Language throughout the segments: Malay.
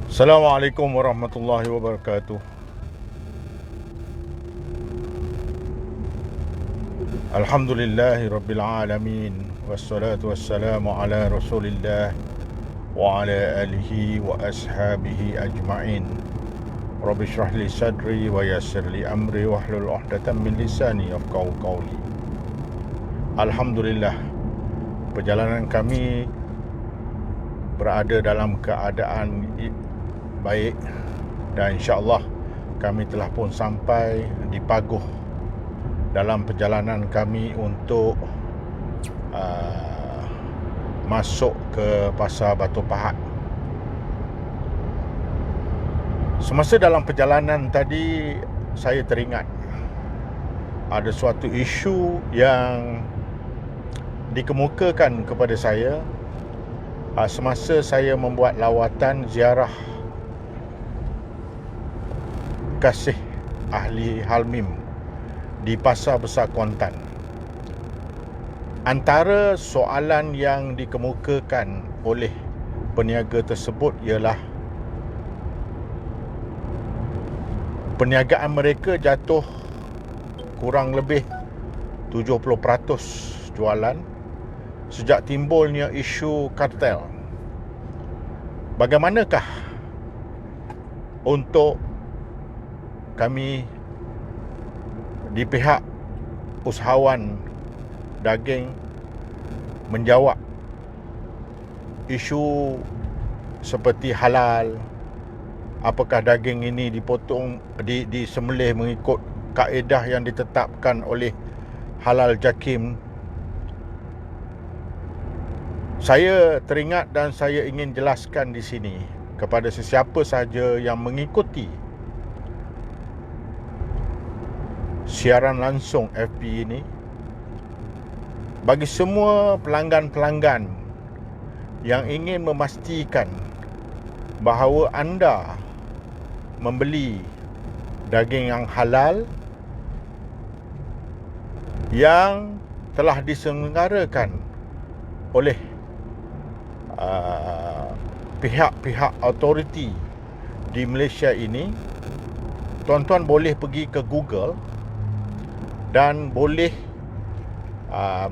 Assalamualaikum warahmatullahi wabarakatuh. Alhamdulillahi rabbil alamin. Wassalatu wassalamu ala rasulillah wa ala alihi wa ashabihi ajma'in. Rabbi shrah li sadri wa yassir li amri wahlul 'uqdatam min lisani yafqahu qawli. Alhamdulillah, perjalanan kami berada dalam keadaan baik dan insya-Allah kami telah pun sampai di Paguh dalam perjalanan kami untuk masuk ke Pasar Batu Pahat. Semasa dalam perjalanan tadi, saya teringat ada suatu isu yang dikemukakan kepada saya semasa saya membuat lawatan ziarah kasih ahli Halmim di Pasar Besar Kuantan. Antara soalan yang dikemukakan oleh peniaga tersebut ialah perniagaan mereka jatuh kurang lebih 70% jualan sejak timbulnya isu kartel. Bagaimanakah untuk kami di pihak usahawan daging menjawab isu seperti halal, apakah daging ini dipotong, disembelih mengikut kaedah yang ditetapkan oleh Halal Jakim. Saya teringat dan saya ingin jelaskan di sini kepada sesiapa sahaja yang mengikuti siaran langsung FB ini, bagi semua pelanggan-pelanggan yang ingin memastikan bahawa anda membeli daging yang halal yang telah diselenggarakan oleh pihak-pihak autoriti di Malaysia ini, tuan-tuan boleh pergi ke Google dan boleh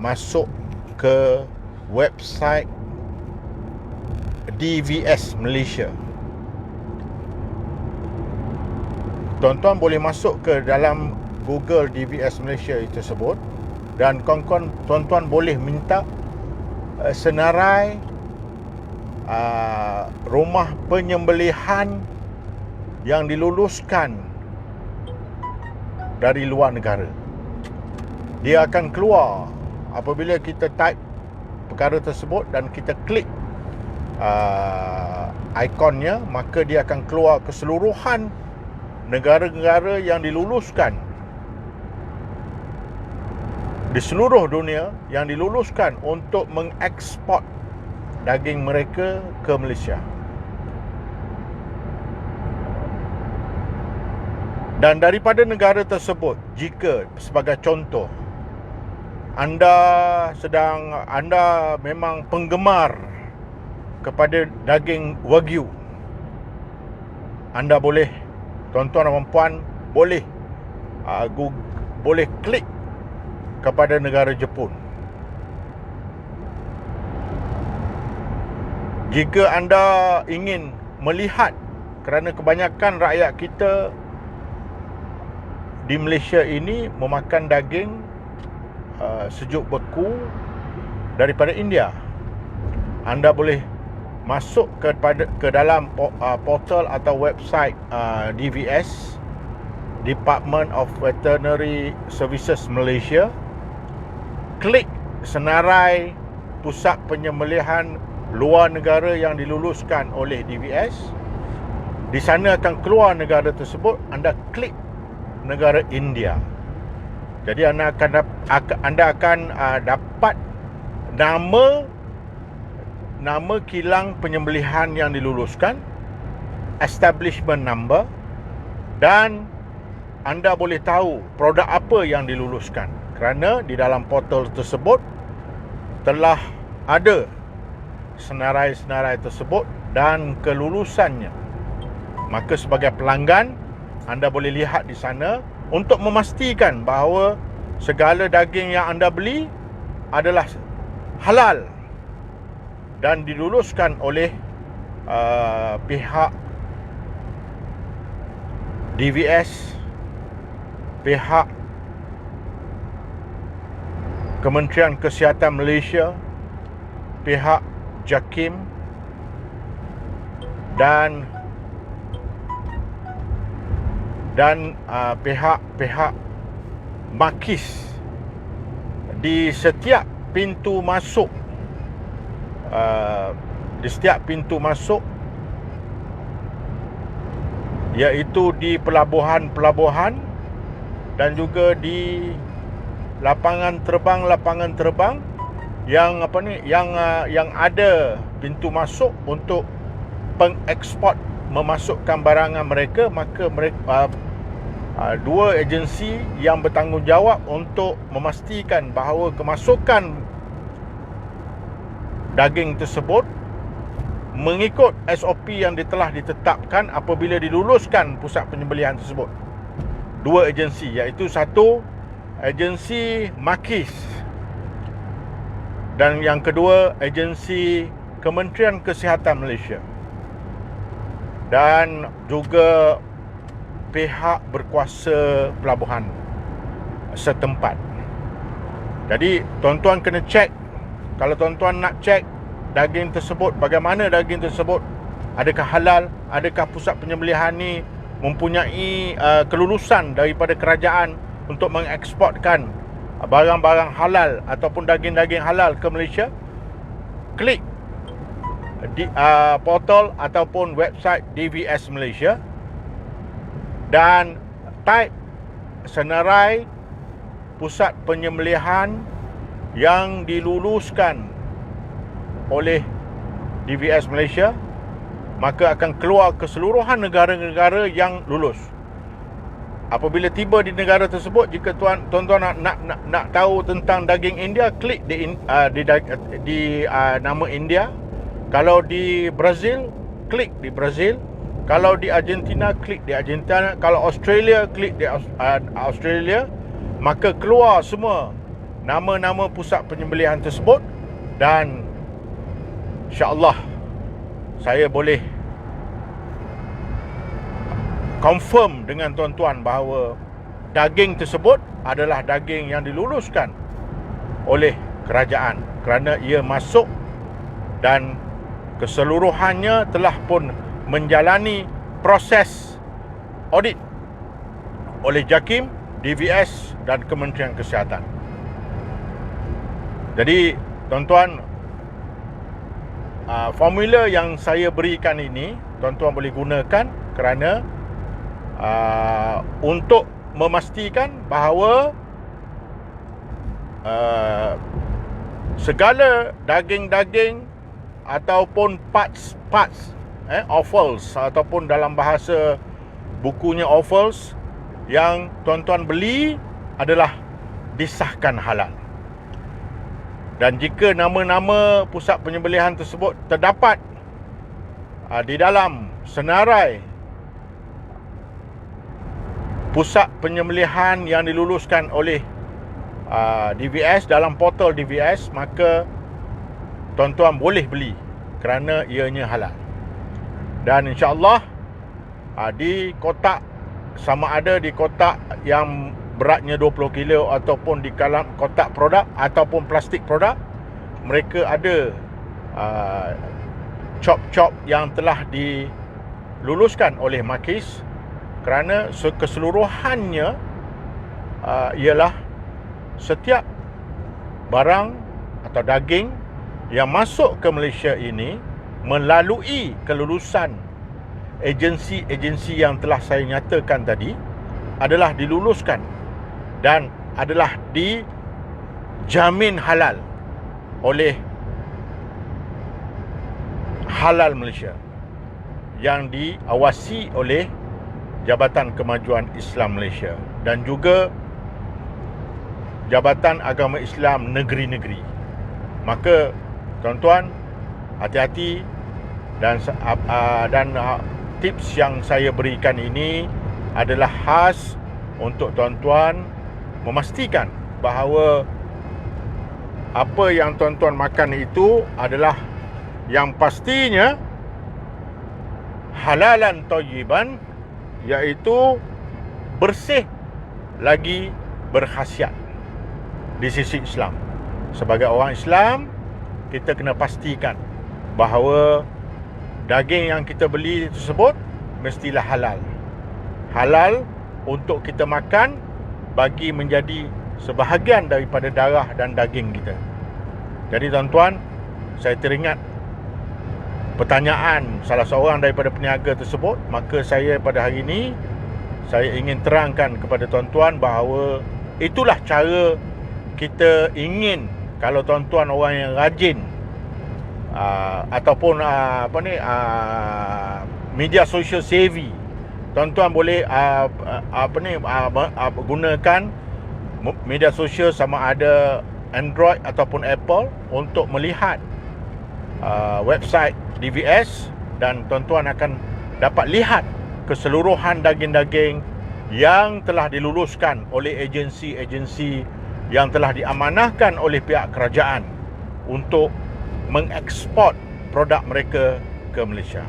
masuk ke website DVS Malaysia. Tuan-tuan boleh masuk ke dalam Google DVS Malaysia tersebut dan tuan-tuan boleh minta senarai rumah penyembelihan yang diluluskan dari luar negara. Dia akan keluar apabila kita type perkara tersebut dan kita klik ikonnya, maka dia akan keluar keseluruhan negara-negara yang diluluskan di seluruh dunia yang diluluskan untuk mengeksport daging mereka ke Malaysia. Dan daripada negara tersebut, jika sebagai contoh anda memang penggemar kepada daging Wagyu, anda boleh, tuan-tuan dan puan, boleh klik kepada negara Jepun. Jika anda ingin melihat, kerana kebanyakan rakyat kita di Malaysia ini memakan daging sejuk beku daripada India, anda boleh masuk ke dalam portal atau website DVS, Department of Veterinary Services Malaysia, klik senarai pusat penyembelihan luar negara yang diluluskan oleh DVS. Di sana akan keluar negara tersebut, anda klik negara India. Jadi anda akan dapat nama kilang penyembelihan yang diluluskan, establishment number, dan anda boleh tahu produk apa yang diluluskan, kerana di dalam portal tersebut telah ada senarai-senarai tersebut dan kelulusannya. Maka sebagai pelanggan, anda boleh lihat di sana untuk memastikan bahawa segala daging yang anda beli adalah halal dan diluluskan oleh pihak DVS, pihak Kementerian Kesihatan Malaysia, pihak JAKIM dan pihak Makis di setiap pintu masuk, iaitu di pelabuhan-pelabuhan dan juga di lapangan terbang yang yang ada pintu masuk untuk pengeksport memasukkan barangan mereka. Maka mereka dua agensi yang bertanggungjawab untuk memastikan bahawa kemasukan daging tersebut mengikut SOP yang telah ditetapkan apabila diluluskan pusat penyembelihan tersebut. Dua agensi, iaitu satu agensi Makis dan yang kedua agensi Kementerian Kesihatan Malaysia dan juga pihak berkuasa pelabuhan setempat. Jadi tuan-tuan kena cek. Kalau tuan-tuan nak cek daging tersebut, bagaimana daging tersebut, adakah halal, adakah pusat penyembelihan ni mempunyai kelulusan daripada kerajaan untuk mengeksportkan barang-barang halal ataupun daging-daging halal ke Malaysia, klik di portal ataupun website DVS Malaysia dan type senarai pusat penyembelihan yang diluluskan oleh DVS Malaysia, maka akan keluar keseluruhan negara-negara yang lulus. Apabila tiba di negara tersebut, jika tuan-tuan nak tahu tentang daging India, klik di nama India. Kalau di Brazil, klik di Brazil. Kalau di Argentina, klik di Argentina. Kalau Australia, klik di Australia. Maka keluar semua nama-nama pusat penyembelihan tersebut dan insya-Allah saya boleh confirm dengan tuan-tuan bahawa daging tersebut adalah daging yang diluluskan oleh kerajaan kerana ia masuk dan keseluruhannya telah pun menjalani proses audit oleh JAKIM, DVS dan Kementerian Kesihatan. Jadi tuan-tuan, formula yang saya berikan ini tuan-tuan boleh gunakan kerana untuk memastikan bahawa segala daging-daging ataupun parts offals ataupun dalam bahasa bukunya offals yang tuan-tuan beli adalah disahkan halal. Dan jika nama-nama pusat penyembelihan tersebut terdapat di dalam senarai pusat penyembelihan yang diluluskan oleh DVS dalam portal DVS, maka tuan-tuan boleh beli kerana ianya halal. Dan insya-Allah di kotak, sama ada di kotak yang beratnya 20 kilo ataupun di dalam kotak produk ataupun plastik produk, mereka ada chop-chop yang telah diluluskan oleh Makis kerana keseluruhannya ialah setiap barang atau daging yang masuk ke Malaysia ini melalui kelulusan agensi-agensi yang telah saya nyatakan tadi adalah diluluskan dan adalah dijamin halal oleh Halal Malaysia yang diawasi oleh Jabatan Kemajuan Islam Malaysia dan juga Jabatan Agama Islam Negeri-Negeri. Maka tuan-tuan hati-hati dan tips yang saya berikan ini adalah khas untuk tuan-tuan memastikan bahawa apa yang tuan-tuan makan itu adalah yang pastinya halalan thayyiban, iaitu bersih lagi berkhasiat di sisi Islam. Sebagai orang Islam, kita kena pastikan bahawa daging yang kita beli tersebut mestilah halal. Halal untuk kita makan bagi menjadi sebahagian daripada darah dan daging kita. Jadi tuan-tuan, saya teringat pertanyaan salah seorang daripada peniaga tersebut. Maka saya pada hari ini, saya ingin terangkan kepada tuan-tuan bahawa itulah cara kita ingin, kalau tuan-tuan orang yang rajin ataupun media social savvy, tuan-tuan boleh gunakan media sosial sama ada Android ataupun Apple untuk melihat website DVS, dan tuan-tuan akan dapat lihat keseluruhan daging-daging yang telah diluluskan oleh agensi-agensi yang telah diamanahkan oleh pihak kerajaan untuk mengeksport produk mereka ke Malaysia.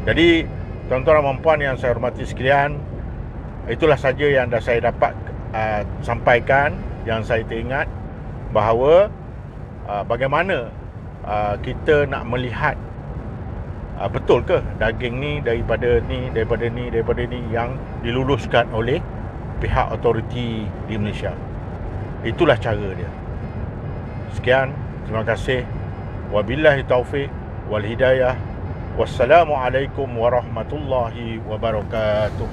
Jadi tuan-tuan dan puan yang saya hormati sekalian, itulah saja yang dah saya dapat sampaikan, yang saya teringat bahawa bagaimana kita nak melihat betul ke daging ni daripada ni yang diluluskan oleh pihak autoriti di Malaysia. Itulah cara dia. Sekian, terima kasih. Wabillahi taufiq wal hidayah. Wassalamualaikum warahmatullahi wabarakatuh.